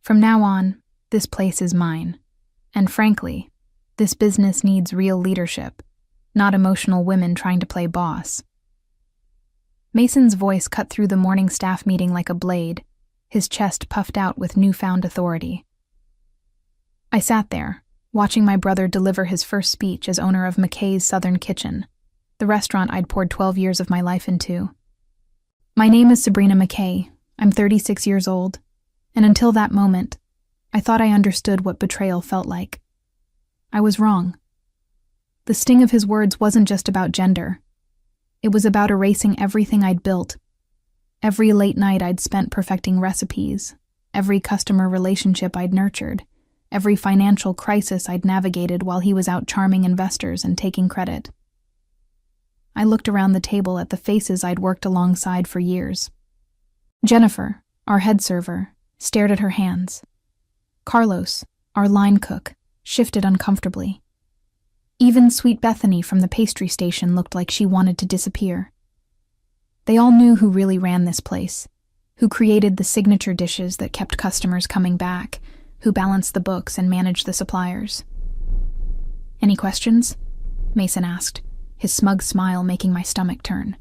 From now on, this place is mine. And frankly, this business needs real leadership, not emotional women trying to play boss. Mason's voice cut through the morning staff meeting like a blade, his chest puffed out with newfound authority. I sat there, watching my brother deliver his first speech as owner of McKay's Southern Kitchen, the restaurant I'd poured 12 years of my life into. My name is Sabrina McKay. I'm 36 years old, and until that moment, I thought I understood what betrayal felt like. I was wrong. The sting of his words wasn't just about gender. It was about erasing everything I'd built. Every late night I'd spent perfecting recipes, every customer relationship I'd nurtured, every financial crisis I'd navigated while he was out charming investors and taking credit. I looked around the table at the faces I'd worked alongside for years. Jennifer, our head server, stared at her hands. Carlos, our line cook, shifted uncomfortably. Even Sweet Bethany from the pastry station looked like she wanted to disappear. They all knew who really ran this place, who created the signature dishes that kept customers coming back, who balanced the books and managed the suppliers. "Any questions?" Mason asked, his smug smile making my stomach turn.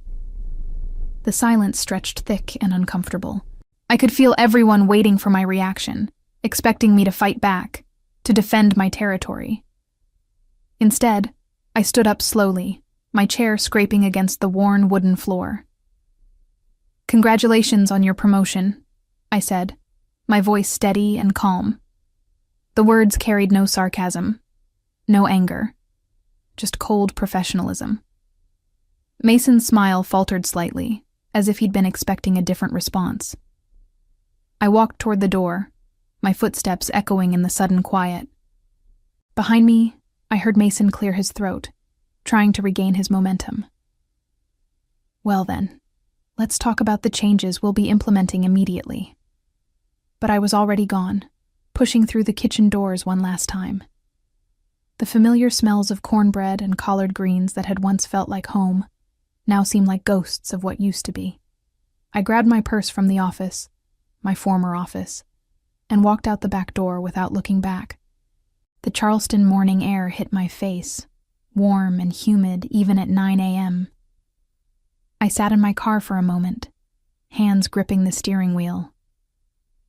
The silence stretched thick and uncomfortable. I could feel everyone waiting for my reaction, expecting me to fight back, to defend my territory. Instead, I stood up slowly, my chair scraping against the worn wooden floor. "Congratulations on your promotion," I said, my voice steady and calm. The words carried no sarcasm, no anger, just cold professionalism. Mason's smile faltered slightly, as if he'd been expecting a different response. I walked toward the door, my footsteps echoing in the sudden quiet. Behind me, I heard Mason clear his throat, trying to regain his momentum. "Well then, let's talk about the changes we'll be implementing immediately." But I was already gone, pushing through the kitchen doors one last time. The familiar smells of cornbread and collard greens that had once felt like home now seemed like ghosts of what used to be. I grabbed my purse from the office, my former office, and walked out the back door without looking back. The Charleston morning air hit my face, warm and humid even at 9 a.m. I sat in my car for a moment, hands gripping the steering wheel.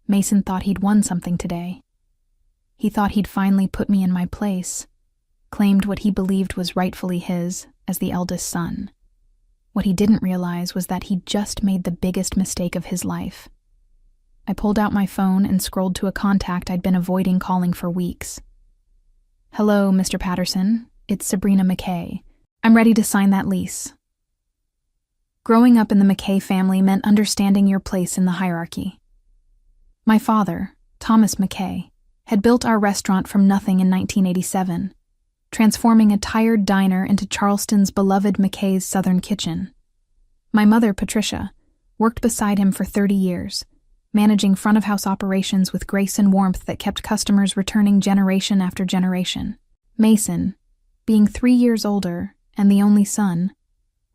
Mason thought he'd won something today. He thought he'd finally put me in my place, claimed what he believed was rightfully his as the eldest son. What he didn't realize was that he'd just made the biggest mistake of his life. I pulled out my phone and scrolled to a contact I'd been avoiding calling for weeks. "Hello, Mr. Patterson. It's Sabrina McKay. I'm ready to sign that lease." Growing up in the McKay family meant understanding your place in the hierarchy. My father, Thomas McKay, had built our restaurant from nothing in 1987, transforming a tired diner into Charleston's beloved McKay's Southern Kitchen. My mother, Patricia, worked beside him for 30 years, managing front-of-house operations with grace and warmth that kept customers returning generation after generation. Mason, being 3 years older and the only son,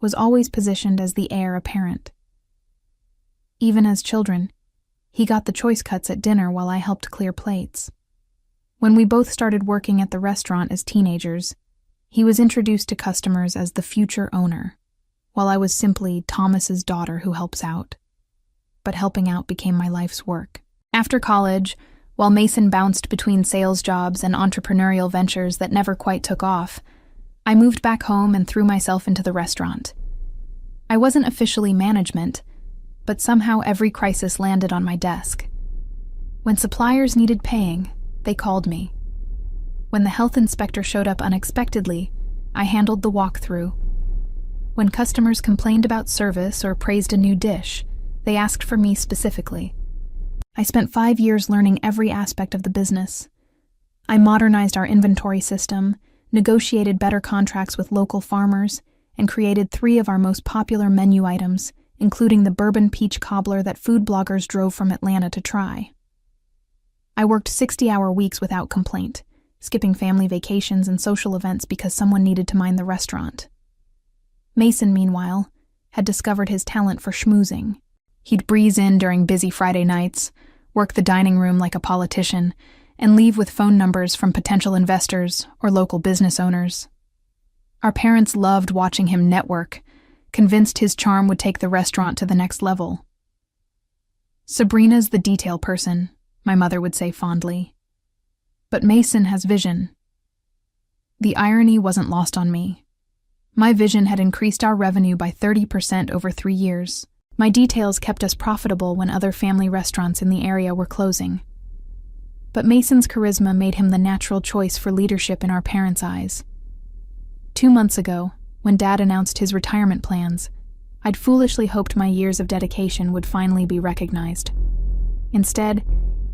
was always positioned as the heir apparent. Even as children, he got the choice cuts at dinner while I helped clear plates. When we both started working at the restaurant as teenagers, he was introduced to customers as the future owner, while I was simply Thomas's daughter who helps out. But helping out became my life's work. After college, while Mason bounced between sales jobs and entrepreneurial ventures that never quite took off, I moved back home and threw myself into the restaurant. I wasn't officially management, but somehow every crisis landed on my desk. When suppliers needed paying, they called me. When the health inspector showed up unexpectedly, I handled the walkthrough. When customers complained about service or praised a new dish, they asked for me specifically. I spent 5 years learning every aspect of the business. I modernized our inventory system, negotiated better contracts with local farmers, and created 3 of our most popular menu items, including the bourbon peach cobbler that food bloggers drove from Atlanta to try. I worked 60-hour weeks without complaint, skipping family vacations and social events because someone needed to mind the restaurant. Mason, meanwhile, had discovered his talent for schmoozing. He'd breeze in during busy Friday nights, work the dining room like a politician, and leave with phone numbers from potential investors or local business owners. Our parents loved watching him network, convinced his charm would take the restaurant to the next level. "Sabrina's the detail person," my mother would say fondly. "But Mason has vision." The irony wasn't lost on me. My vision had increased our revenue by 30% over 3 years. My details kept us profitable when other family restaurants in the area were closing. But Mason's charisma made him the natural choice for leadership in our parents' eyes. 2 months ago, when Dad announced his retirement plans, I'd foolishly hoped my years of dedication would finally be recognized. Instead,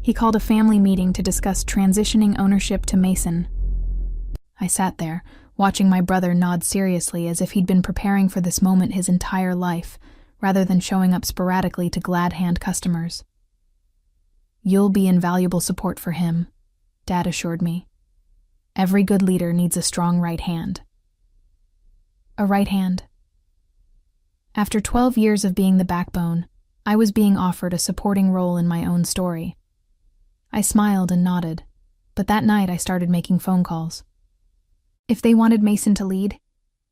he called a family meeting to discuss transitioning ownership to Mason. I sat there, watching my brother nod seriously as if he'd been preparing for this moment his entire life, rather than showing up sporadically to glad-hand customers. "You'll be invaluable support for him," Dad assured me. "Every good leader needs a strong right hand." A right hand. After 12 years of being the backbone, I was being offered a supporting role in my own story. I smiled and nodded, but that night I started making phone calls. If they wanted Mason to lead,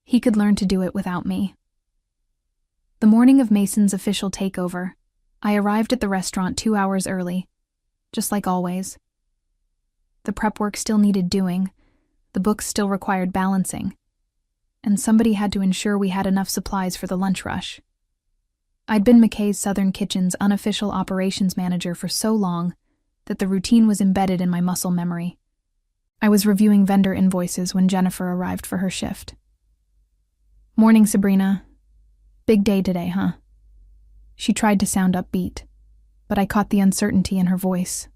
he could learn to do it without me. The morning of Mason's official takeover, I arrived at the restaurant 2 hours early, just like always. The prep work still needed doing, the books still required balancing, and somebody had to ensure we had enough supplies for the lunch rush. I'd been McKay's Southern Kitchen's unofficial operations manager for so long that the routine was embedded in my muscle memory. I was reviewing vendor invoices when Jennifer arrived for her shift. "Morning, Sabrina. Big day today, huh?" She tried to sound upbeat, but I caught the uncertainty in her voice.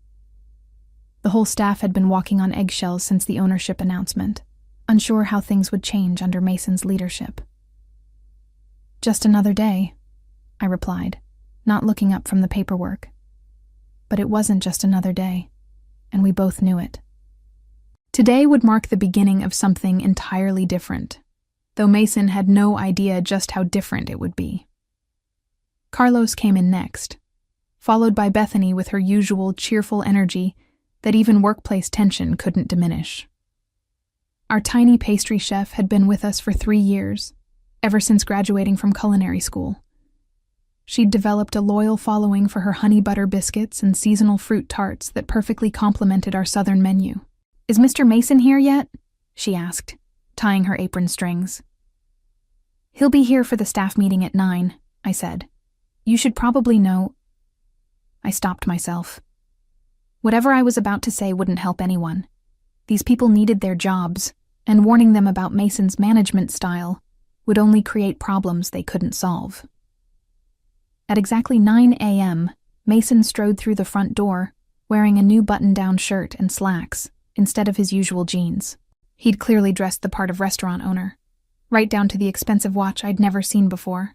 The whole staff had been walking on eggshells since the ownership announcement, unsure how things would change under Mason's leadership. "Just another day," I replied, not looking up from the paperwork. But it wasn't just another day, and we both knew it. Today would mark the beginning of something entirely different, though Mason had no idea just how different it would be. Carlos came in next, followed by Bethany with her usual cheerful energy that even workplace tension couldn't diminish. Our tiny pastry chef had been with us for 3 years, ever since graduating from culinary school. She'd developed a loyal following for her honey butter biscuits and seasonal fruit tarts that perfectly complemented our southern menu. "Is Mr. Mason here yet?" she asked, tying her apron strings. "He'll be here for the staff meeting at 9, I said. "You should probably know—" I stopped myself. Whatever I was about to say wouldn't help anyone. These people needed their jobs, and warning them about Mason's management style would only create problems they couldn't solve. At exactly 9 a.m., Mason strode through the front door, wearing a new button-down shirt and slacks, instead of his usual jeans. He'd clearly dressed the part of restaurant owner, right down to the expensive watch I'd never seen before.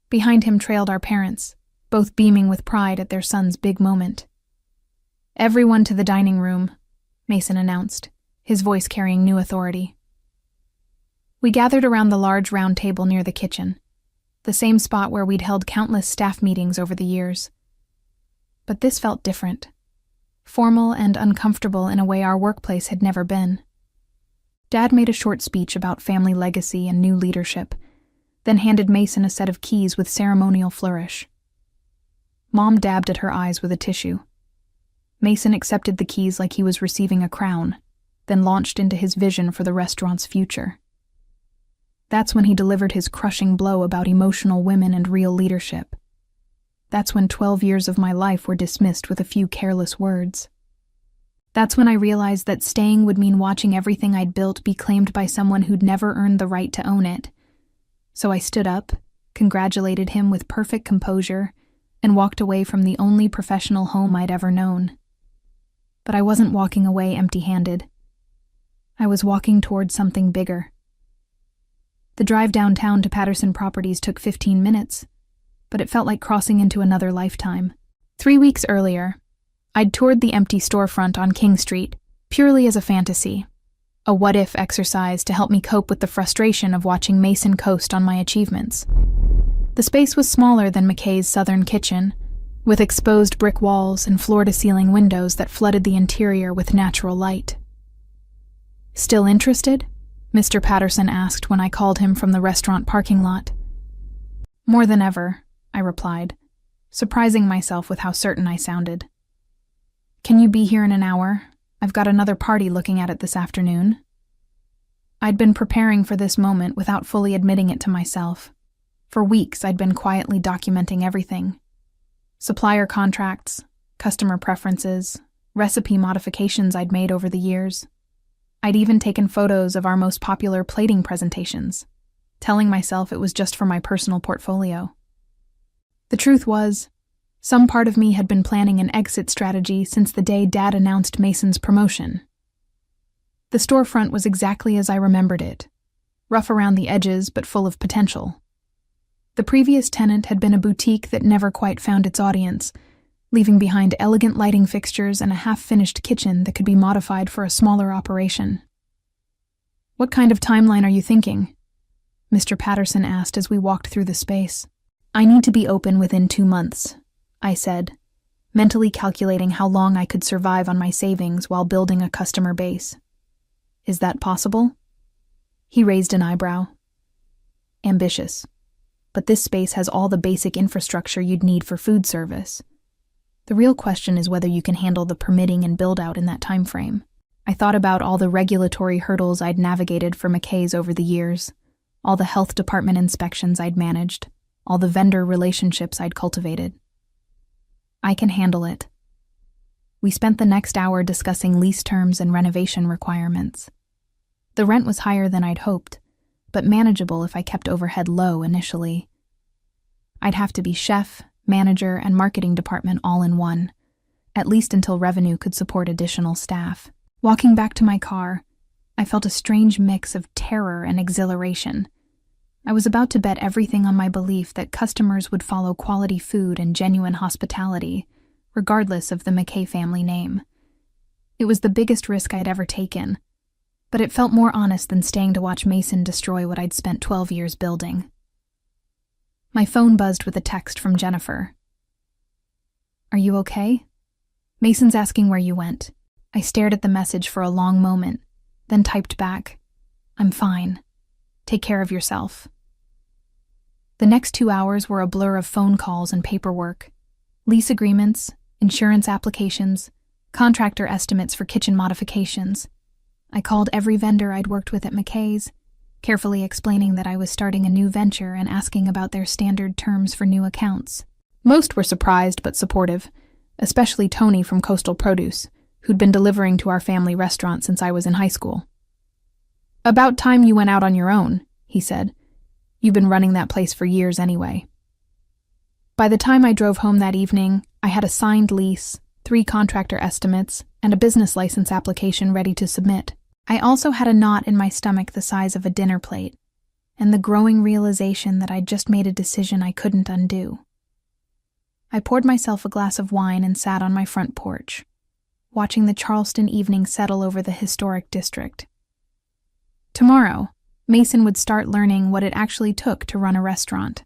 Behind him trailed our parents, both beaming with pride at their son's big moment. "Everyone to the dining room," Mason announced, his voice carrying new authority. We gathered around the large round table near the kitchen, the same spot where we'd held countless staff meetings over the years. But this felt different. Formal and uncomfortable in a way our workplace had never been. Dad made a short speech about family legacy and new leadership, then handed Mason a set of keys with ceremonial flourish. Mom dabbed at her eyes with a tissue. Mason accepted the keys like he was receiving a crown, then launched into his vision for the restaurant's future. That's when he delivered his crushing blow about emotional women and real leadership. That's when 12 years of my life were dismissed with a few careless words. That's when I realized that staying would mean watching everything I'd built be claimed by someone who'd never earned the right to own it. So I stood up, congratulated him with perfect composure, and walked away from the only professional home I'd ever known. But I wasn't walking away empty-handed. I was walking towards something bigger. The drive downtown to Patterson Properties took 15 minutes, but it felt like crossing into another lifetime. 3 weeks earlier, I'd toured the empty storefront on King Street, purely as a fantasy, a what-if exercise to help me cope with the frustration of watching Mason coast on my achievements. The space was smaller than McKay's Southern Kitchen, with exposed brick walls and floor-to-ceiling windows that flooded the interior with natural light. "Still interested?" Mr. Patterson asked when I called him from the restaurant parking lot. "More than ever," I replied, surprising myself with how certain I sounded. "Can you be here in an hour? I've got another party looking at it this afternoon." I'd been preparing for this moment without fully admitting it to myself. For weeks, I'd been quietly documenting everything. Supplier contracts, customer preferences, recipe modifications I'd made over the years. I'd even taken photos of our most popular plating presentations, telling myself it was just for my personal portfolio. The truth was, some part of me had been planning an exit strategy since the day Dad announced Mason's promotion. The storefront was exactly as I remembered it, rough around the edges but full of potential. The previous tenant had been a boutique that never quite found its audience, leaving behind elegant lighting fixtures and a half-finished kitchen that could be modified for a smaller operation. "What kind of timeline are you thinking?" Mr. Patterson asked as we walked through the space. "I need to be open within 2 months," I said, mentally calculating how long I could survive on my savings while building a customer base. "Is that possible?" He raised an eyebrow. "Ambitious. But this space has all the basic infrastructure you'd need for food service. The real question is whether you can handle the permitting and build-out in that time frame." I thought about all the regulatory hurdles I'd navigated for McKay's over the years, all the health department inspections I'd managed, all the vendor relationships I'd cultivated. "I can handle it." We spent the next hour discussing lease terms and renovation requirements. The rent was higher than I'd hoped, but manageable if I kept overhead low initially. I'd have to be chef, manager, and marketing department all in one, at least until revenue could support additional staff. Walking back to my car, I felt a strange mix of terror and exhilaration. I was about to bet everything on my belief that customers would follow quality food and genuine hospitality, regardless of the McKay family name. It was the biggest risk I'd ever taken, but it felt more honest than staying to watch Mason destroy what I'd spent 12 years building. My phone buzzed with a text from Jennifer. "Are you okay? Mason's asking where you went." I stared at the message for a long moment, then typed back, "I'm fine. Take care of yourself." The next 2 hours were a blur of phone calls and paperwork, lease agreements, insurance applications, contractor estimates for kitchen modifications. I called every vendor I'd worked with at McKay's, carefully explaining that I was starting a new venture and asking about their standard terms for new accounts. Most were surprised but supportive, especially Tony from Coastal Produce, who'd been delivering to our family restaurant since I was in high school. "About time you went out on your own," he said. "You've been running that place for years anyway." By the time I drove home that evening, I had a signed lease, 3 contractor estimates, and a business license application ready to submit. I also had a knot in my stomach the size of a dinner plate, and the growing realization that I'd just made a decision I couldn't undo. I poured myself a glass of wine and sat on my front porch, watching the Charleston evening settle over the historic district. Tomorrow, Mason would start learning what it actually took to run a restaurant,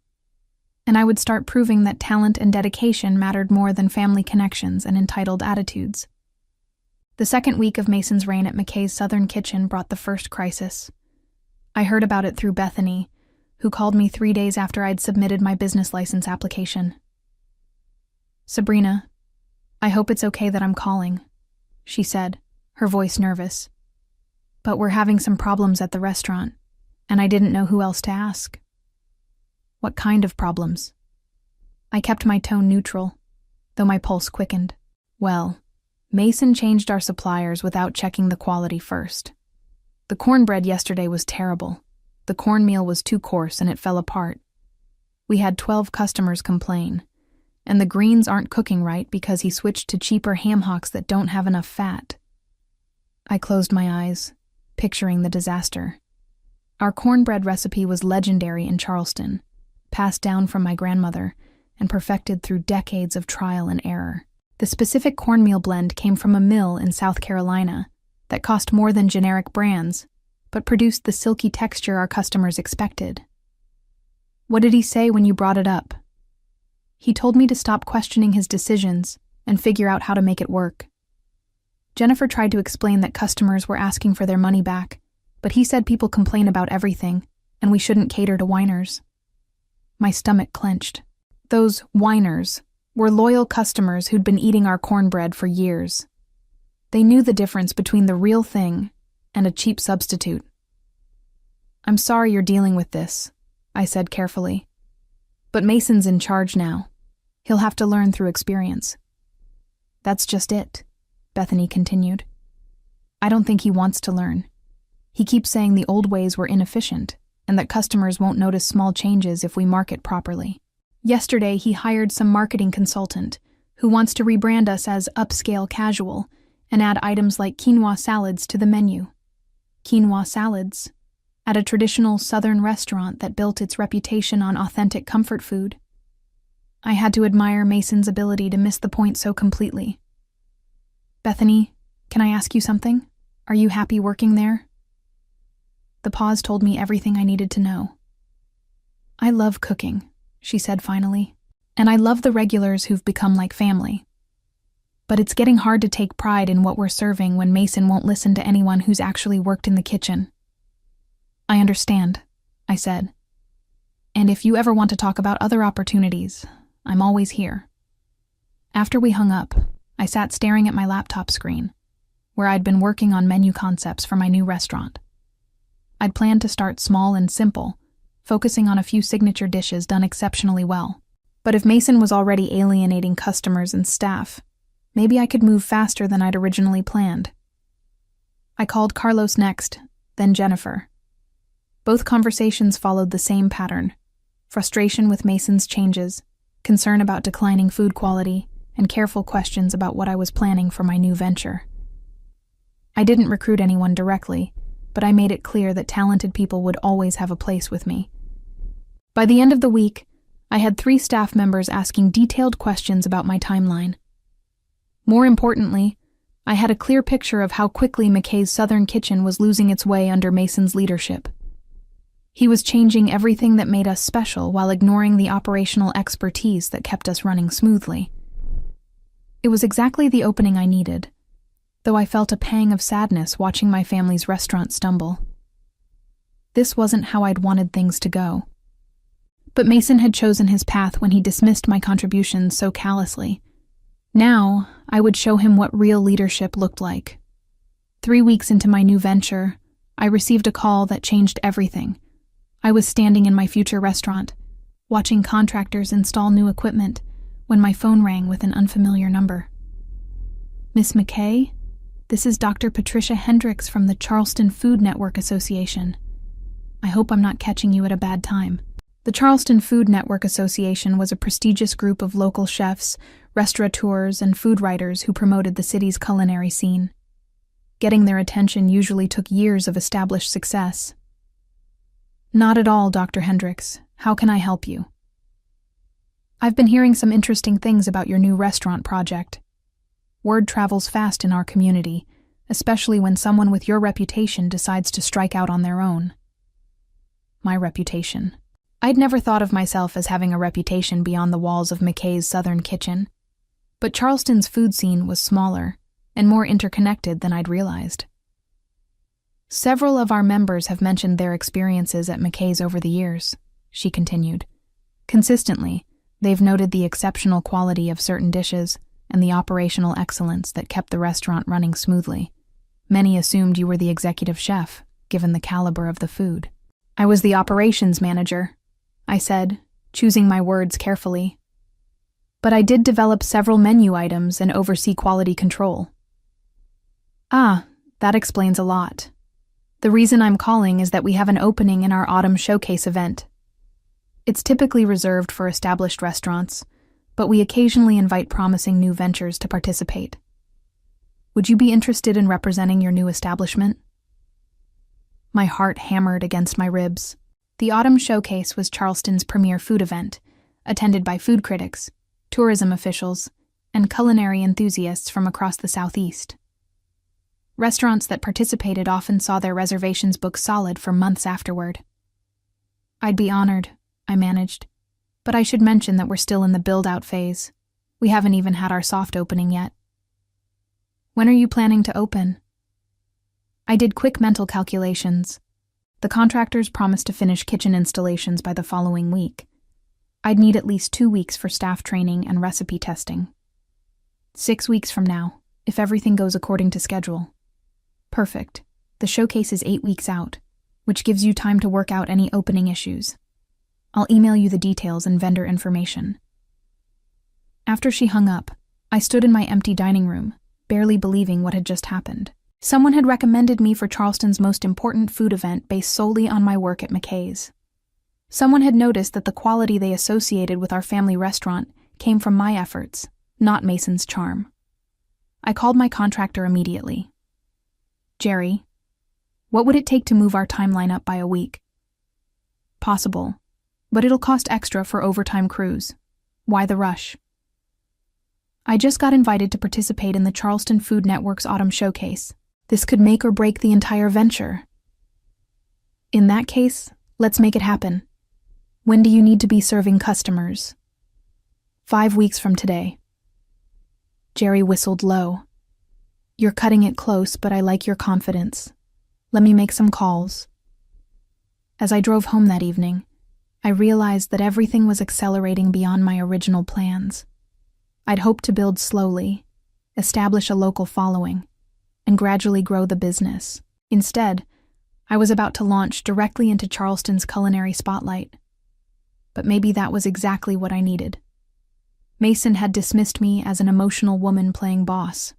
and I would start proving that talent and dedication mattered more than family connections and entitled attitudes. The second week of Mason's reign at McKay's Southern Kitchen brought the first crisis. I heard about it through Bethany, who called me 3 days after I'd submitted my business license application. "Sabrina, I hope it's okay that I'm calling," she said, her voice nervous. "But we're having some problems at the restaurant, and I didn't know who else to ask." "What kind of problems?" I kept my tone neutral, though my pulse quickened. "Well, Mason changed our suppliers without checking the quality first. The cornbread yesterday was terrible. The cornmeal was too coarse and it fell apart. We had 12 customers complain, and the greens aren't cooking right because he switched to cheaper ham hocks that don't have enough fat." I closed my eyes, picturing the disaster. Our cornbread recipe was legendary in Charleston, passed down from my grandmother and perfected through decades of trial and error. The specific cornmeal blend came from a mill in South Carolina that cost more than generic brands, but produced the silky texture our customers expected. "What did he say when you brought it up?" He told me to stop questioning his decisions and figure out how to make it work. Jennifer tried to explain that customers were asking for their money back, but he said people complain about everything, and we shouldn't cater to whiners. My stomach clenched. Those whiners were loyal customers who'd been eating our cornbread for years. They knew the difference between the real thing and a cheap substitute. "I'm sorry you're dealing with this," I said carefully. "But Mason's in charge now. He'll have to learn through experience." "That's just it," Bethany continued. "I don't think he wants to learn. He keeps saying the old ways were inefficient and that customers won't notice small changes if we market properly. Yesterday, he hired some marketing consultant who wants to rebrand us as upscale casual and add items like quinoa salads to the menu. Quinoa salads at a traditional Southern restaurant that built its reputation on authentic comfort food. I had to admire Mason's ability to miss the point so completely. "Bethany, can I ask you something? Are you happy working there?" The pause told me everything I needed to know. "I love cooking," she said finally, "and I love the regulars who've become like family. But it's getting hard to take pride in what we're serving when Mason won't listen to anyone who's actually worked in the kitchen." "I understand," I said. "And if you ever want to talk about other opportunities, I'm always here." After we hung up, I sat staring at my laptop screen, where I'd been working on menu concepts for my new restaurant. I'd planned to start small and simple, focusing on a few signature dishes done exceptionally well. But if Mason was already alienating customers and staff, maybe I could move faster than I'd originally planned. I called Carlos next, then Jennifer. Both conversations followed the same pattern: frustration with Mason's changes, concern about declining food quality, and careful questions about what I was planning for my new venture. I didn't recruit anyone directly, but I made it clear that talented people would always have a place with me. By the end of the week, I had 3 staff members asking detailed questions about my timeline. More importantly, I had a clear picture of how quickly McKay's Southern Kitchen was losing its way under Mason's leadership. He was changing everything that made us special while ignoring the operational expertise that kept us running smoothly. It was exactly the opening I needed, though I felt a pang of sadness watching my family's restaurant stumble. This wasn't how I'd wanted things to go. But Mason had chosen his path when he dismissed my contributions so callously. Now, I would show him what real leadership looked like. 3 weeks into my new venture, I received a call that changed everything. I was standing in my future restaurant, watching contractors install new equipment, when my phone rang with an unfamiliar number. "Miss McKay, this is Dr. Patricia Hendricks from the Charleston Food Network Association. I hope I'm not catching you at a bad time." The Charleston Food Network Association was a prestigious group of local chefs, restaurateurs, and food writers who promoted the city's culinary scene. Getting their attention usually took years of established success. "Not at all, Dr. Hendricks. How can I help you?" "I've been hearing some interesting things about your new restaurant project. Word travels fast in our community, especially when someone with your reputation decides to strike out on their own." My reputation. I'd never thought of myself as having a reputation beyond the walls of McKay's Southern Kitchen. But Charleston's food scene was smaller and more interconnected than I'd realized. "Several of our members have mentioned their experiences at McKay's over the years," she continued. "Consistently, they've noted the exceptional quality of certain dishes and the operational excellence that kept the restaurant running smoothly. Many assumed you were the executive chef, given the caliber of the food." "I was the operations manager," I said, choosing my words carefully. "But I did develop several menu items and oversee quality control." "Ah, that explains a lot. The reason I'm calling is that we have an opening in our autumn showcase event. It's typically reserved for established restaurants, but we occasionally invite promising new ventures to participate. Would you be interested in representing your new establishment?" My heart hammered against my ribs. The Autumn Showcase was Charleston's premier food event, attended by food critics, tourism officials, and culinary enthusiasts from across the Southeast. Restaurants that participated often saw their reservations booked solid for months afterward. "I'd be honored," I managed, But I should mention that we're still in the build-out phase. We haven't even had our soft opening yet. When are you planning to open? I did quick mental calculations. The contractors promised to finish kitchen installations by the following week. I'd need at least 2 weeks for staff training and recipe testing. 6 weeks from now, if everything goes according to schedule. Perfect. The showcase is 8 weeks out, which gives you time to work out any opening issues. I'll email you the details and vendor information. After she hung up, I stood in my empty dining room, barely believing what had just happened. Someone had recommended me for Charleston's most important food event based solely on my work at McKay's. Someone had noticed that the quality they associated with our family restaurant came from my efforts, not Mason's charm. I called my contractor immediately. Jerry, what would it take to move our timeline up by a week? Possible, but it'll cost extra for overtime crews. Why the rush? I just got invited to participate in the Charleston Food Network's Autumn Showcase. This could make or break the entire venture. In that case, let's make it happen. When do you need to be serving customers? 5 weeks from today. Jerry whistled low. You're cutting it close, but I like your confidence. Let me make some calls. As I drove home that evening, I realized that everything was accelerating beyond my original plans. I'd hoped to build slowly, establish a local following, and gradually grow the business. Instead, I was about to launch directly into Charleston's culinary spotlight. But maybe that was exactly what I needed. Mason had dismissed me as an emotional woman playing boss.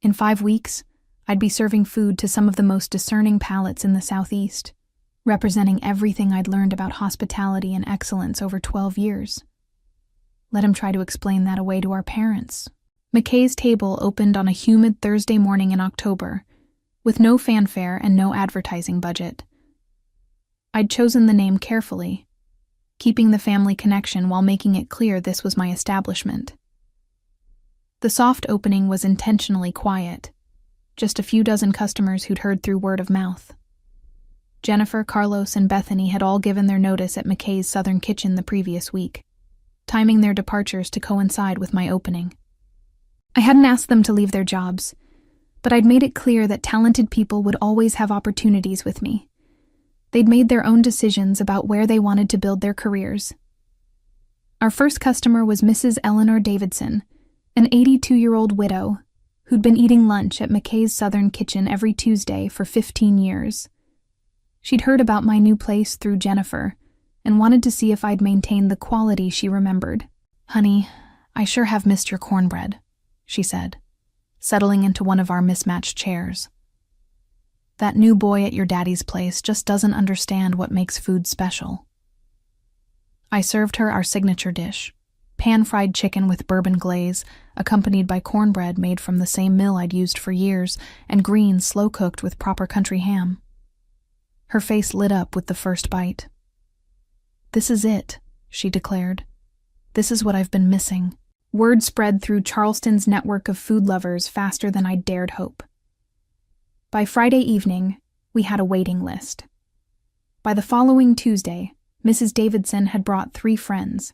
In 5 weeks, I'd be serving food to some of the most discerning palates in the Southeast, representing everything I'd learned about hospitality and excellence over 12 years. Let him try to explain that away to our parents. McKay's table opened on a humid Thursday morning in October, with no fanfare and no advertising budget. I'd chosen the name carefully, keeping the family connection while making it clear this was my establishment. The soft opening was intentionally quiet, just a few dozen customers who'd heard through word of mouth. Jennifer, Carlos, and Bethany had all given their notice at McKay's Southern Kitchen the previous week, timing their departures to coincide with my opening. I hadn't asked them to leave their jobs, but I'd made it clear that talented people would always have opportunities with me. They'd made their own decisions about where they wanted to build their careers. Our first customer was Mrs. Eleanor Davidson, an 82-year-old widow who'd been eating lunch at McKay's Southern Kitchen every Tuesday for 15 years. She'd heard about my new place through Jennifer and wanted to see if I'd maintained the quality she remembered. Honey, I sure have missed your cornbread, she said, settling into one of our mismatched chairs. That new boy at your daddy's place just doesn't understand what makes food special. I served her our signature dish, pan-fried chicken with bourbon glaze, accompanied by cornbread made from the same mill I'd used for years, and greens slow-cooked with proper country ham. Her face lit up with the first bite. This is it, she declared. This is what I've been missing. Word spread through Charleston's network of food lovers faster than I'd dared hope. By Friday evening, we had a waiting list. By the following Tuesday, Mrs. Davidson had brought 3 friends.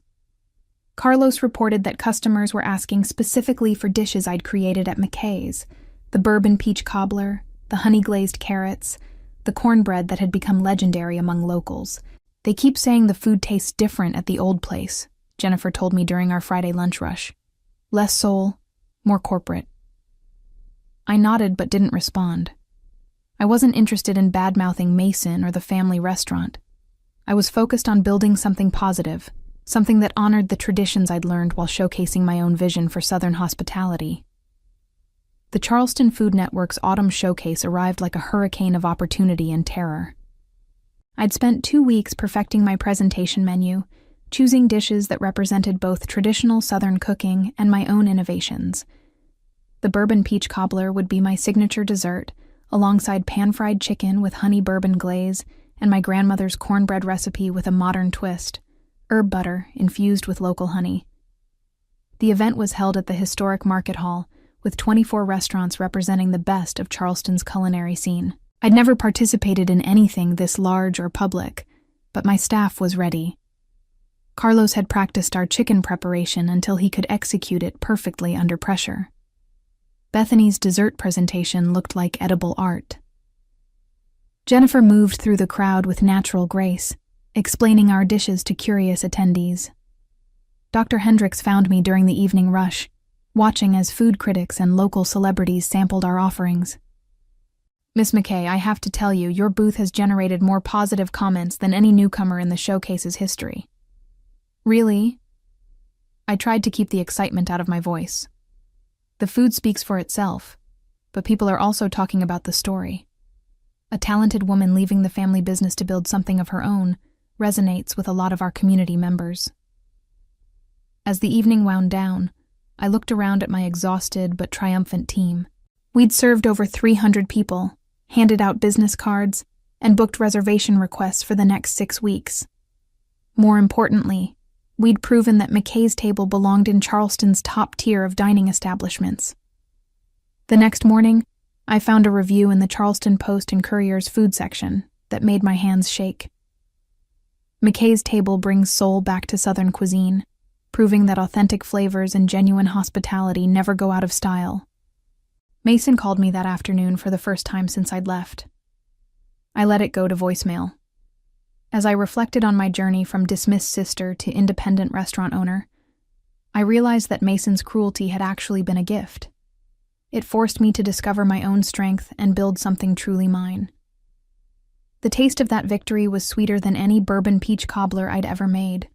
Carlos reported that customers were asking specifically for dishes I'd created at McKay's, the bourbon peach cobbler, the honey-glazed carrots, the cornbread that had become legendary among locals. They keep saying the food tastes different at the old place, Jennifer told me during our Friday lunch rush. Less soul, more corporate. I nodded but didn't respond. I wasn't interested in bad-mouthing Mason or the family restaurant. I was focused on building something positive, something that honored the traditions I'd learned while showcasing my own vision for Southern hospitality. The Charleston Food Network's Autumn Showcase arrived like a hurricane of opportunity and terror. I'd spent 2 weeks perfecting my presentation menu, choosing dishes that represented both traditional Southern cooking and my own innovations. The bourbon peach cobbler would be my signature dessert, alongside pan-fried chicken with honey bourbon glaze and my grandmother's cornbread recipe with a modern twist, herb butter infused with local honey. The event was held at the historic Market Hall, with 24 restaurants representing the best of Charleston's culinary scene. I'd never participated in anything this large or public, but my staff was ready. Carlos had practiced our chicken preparation until he could execute it perfectly under pressure. Bethany's dessert presentation looked like edible art. Jennifer moved through the crowd with natural grace, explaining our dishes to curious attendees. Dr. Hendricks found me during the evening rush, watching as food critics and local celebrities sampled our offerings. Miss McKay, I have to tell you, your booth has generated more positive comments than any newcomer in the showcase's history. Really? I tried to keep the excitement out of my voice. The food speaks for itself, but people are also talking about the story. A talented woman leaving the family business to build something of her own resonates with a lot of our community members. As the evening wound down, I looked around at my exhausted but triumphant team. We'd served over 300 people, handed out business cards, and booked reservation requests for the next 6 weeks. More importantly, we'd proven that McKay's Table belonged in Charleston's top tier of dining establishments. The next morning, I found a review in the Charleston Post and Courier's food section that made my hands shake. McKay's Table brings soul back to Southern cuisine, proving that authentic flavors and genuine hospitality never go out of style. Mason called me that afternoon for the first time since I'd left. I let it go to voicemail. As I reflected on my journey from dismissed sister to independent restaurant owner, I realized that Mason's cruelty had actually been a gift. It forced me to discover my own strength and build something truly mine. The taste of that victory was sweeter than any bourbon peach cobbler I'd ever made.